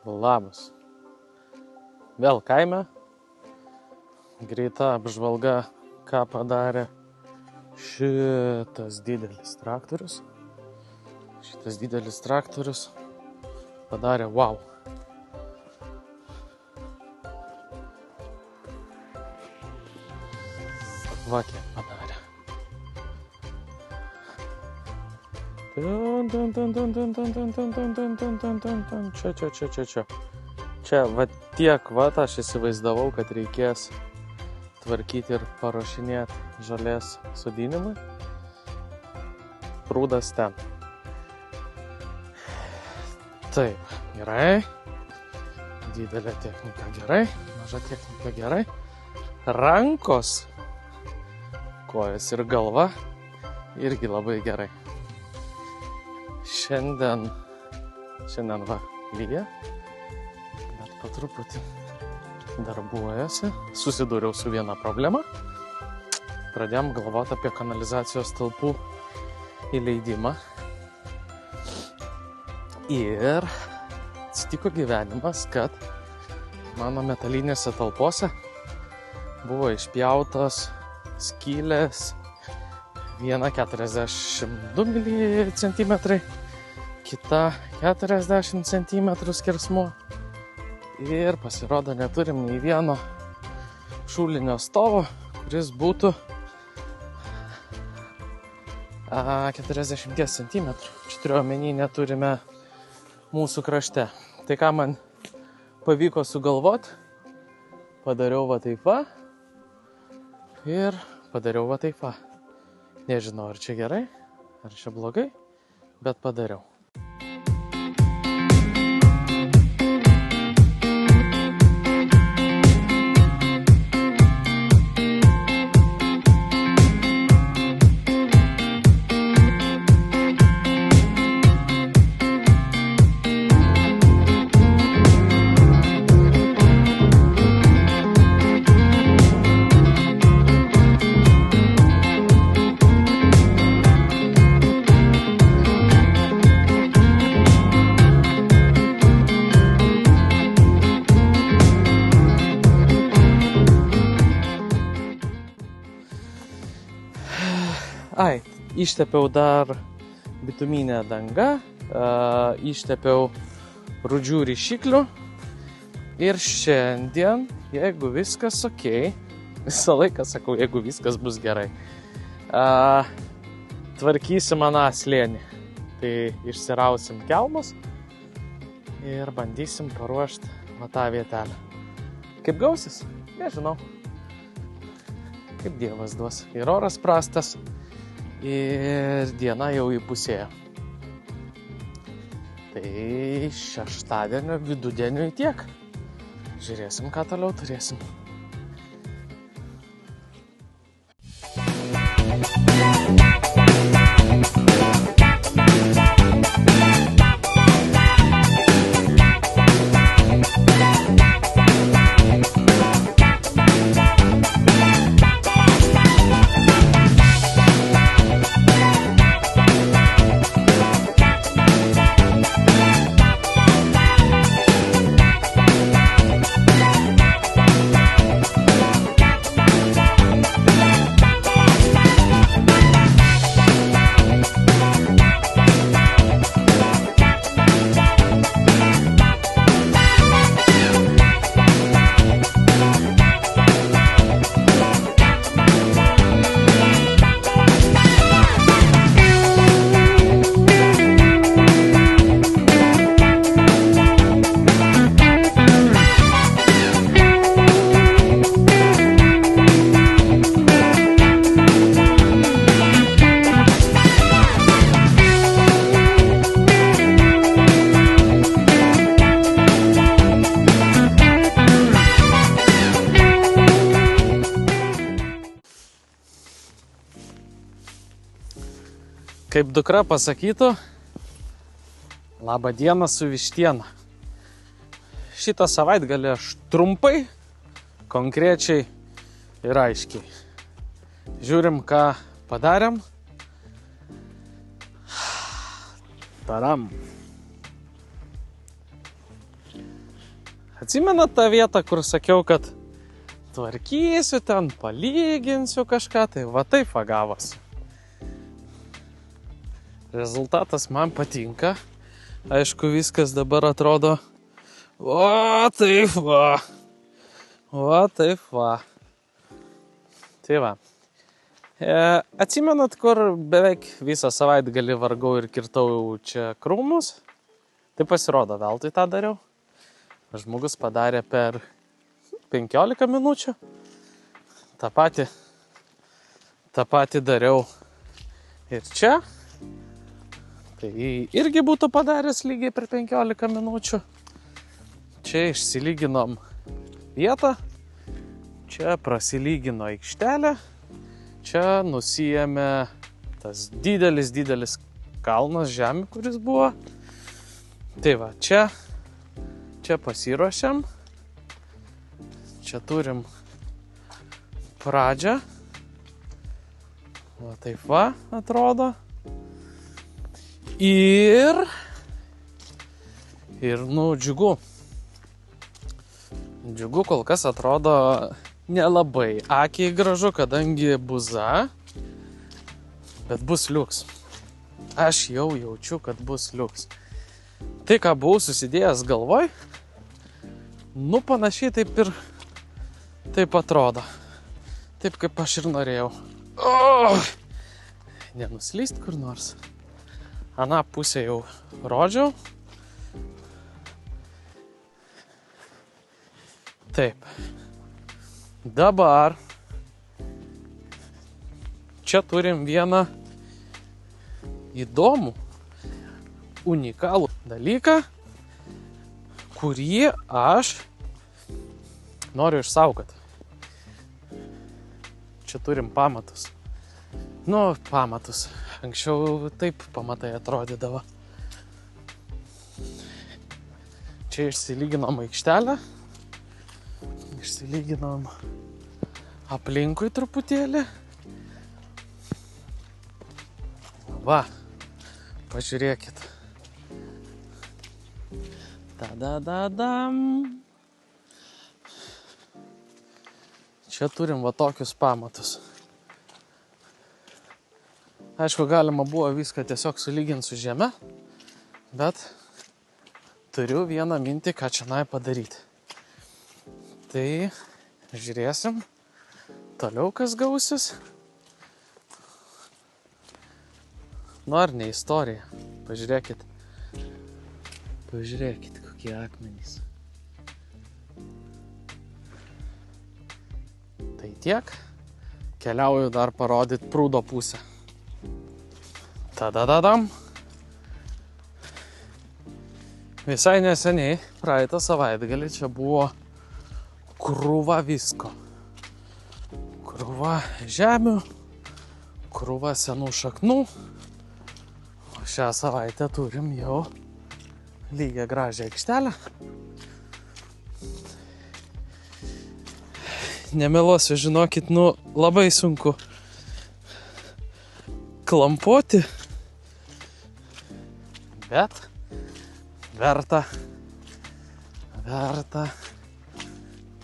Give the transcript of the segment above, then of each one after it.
Labas. Vėl kaime. Greita apžvalga, ką padarė šitas didelis traktorius. Šitas didelis traktorius padarė wow. Va kiek padarė. Čia. Čia va tiek aš įsivaizdavau, kad reikės tvarkyti ir paruošinėti žolės sodinimui. Prūdas ten. Taip, gerai. Didelė technika gerai, maža technika gerai. Rankos, kojas ir galva irgi labai gerai. Šiandien va lyja, bet po truputį darbuojasi. Susidūriau su viena problema. Pradėjom galvoti apie kanalizacijos talpų įleidimą. Ir atsitiko gyvenimas, kad mano metalinėse talpose buvo išpjautos skylės, viena 42 cm, kita 40 cm skersmuo. Ir pasirodo, neturim nei vieno šulinio stovo, kuris būtų 40 cm. Čia turiu omeny, neturime mūsų krašte. Tai ką man pavyko sugalvot, padariau va taip va ir padariau va taip va. Nežinau, ar čia gerai, ar čia blogai, bet padariau. Ištepiau dar bituminę dangą, ištepiau rūdžių rišiklių ir šiandien, jeigu viskas okei, visą laiką sakau, jeigu viskas bus gerai, tvarkysim aną slėnį. Tai išsirausim kelmus ir bandysim paruošti va tą vietelę. Kaip gausis? Nežinau. Kaip Dievas duos. Ir oras prastas. Ir diena jau įpusėjo. Tai šeštadienio vidudieniui tiek. Žiūrėsim, ką toliau turėsim. Kaip dukra pasakytų, labą dieną su vištiena. Šitą savaitgalį aš trumpai, konkrečiai ir aiškiai. Žiūrim, ką padarėm. Atsimenat tą vietą, kur sakiau, kad tvarkysiu ten, palyginsiu kažką, tai va taip va gavosi. Rezultatas man patinka. Aišku, viskas dabar atrodo, o taip va. O taip va. Tai va. Atsimenat, kur beveik visą savaitgalį vargau ir kirtau čia krūmus? Tai pasirodo, veltui tą dariau. Žmogus padarė per 15 minučių. Ta pati dariau ir čia. Tai irgi būtų padaręs lygiai per 15 minučių. Čia išsilyginom vietą. Čia prasilygino aikštelę. Čia nusijėmė tas didelis kalnas žemė, kuris buvo. Tai va, čia pasiruošiam. Čia turim pradžią. Va taip va atrodo. Ir džiugu. Džiugu kol kas atrodo nelabai akiai gražu, kadangi buza, bet bus liuks. Aš jau jaučiu, kad bus liuks. Tai, ką buvau susidėjęs galvoj, panašiai taip atrodo. Taip, kaip aš ir norėjau. Nenuslyst kur nors. Aną pusę jau rodžiau. Taip. Dabar čia turim vieną įdomų, unikalų dalyką, kurį aš noriu išsaugoti. Čia turim pamatus. Pamatus. Anksčiau taip pamatai atrodydavo. Čia išsilyginom aikštelę. Išsilyginom aplinkui truputėlį. Va, pažiūrėkit. Dadadadam. Čia turim va tokius pamatus. Aišku, galima buvo viską tiesiog sulyginti su žeme, bet turiu vieną mintį, ką čia padaryti. Tai žiūrėsim toliau, kas gausis. Ar ne istorija. Pažiūrėkit. Pažiūrėkit, kokie akmenys. Tai tiek. Keliauju dar parodyti prūdo pusę. Tadadadam. Visai neseniai, praeitą savaitgalį, čia buvo krūva visko. Krūva žemių, krūva senų šaknų. O šią savaitę turim jau lygią gražią aikštelę. Nemeluosiu, žinokit, labai sunku klampoti, bet verta.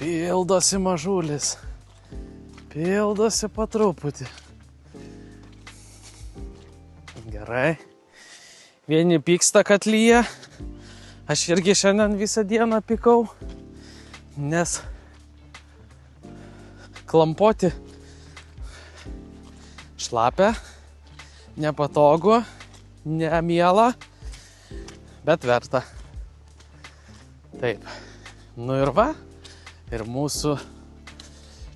Pildosi mažulis. Pildosi po truputį. Gerai. Vieni pyksta, kad lyja. Aš irgi šiandien visą dieną pykau, nes klampoti šlapia, nepatogu, nemiela, bet verta. Taip. Ir va. Ir mūsų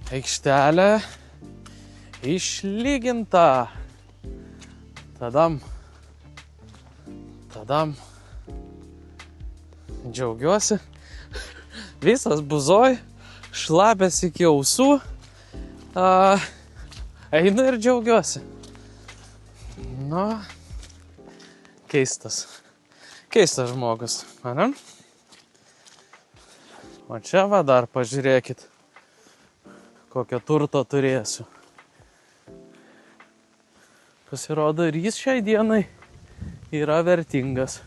aikštelė išlyginta. Tadam. Džiaugiuosi. Visas buzoj, šlapės iki ausų. Einu ir džiaugiuosi. Keistas žmogus, ane? O čia va dar pažiūrėkit, kokio turto turėsiu. Pasirodo, ir jis šiai dienai yra vertingas.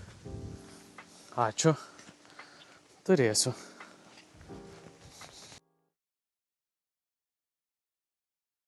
Ačiū. Turėsiu.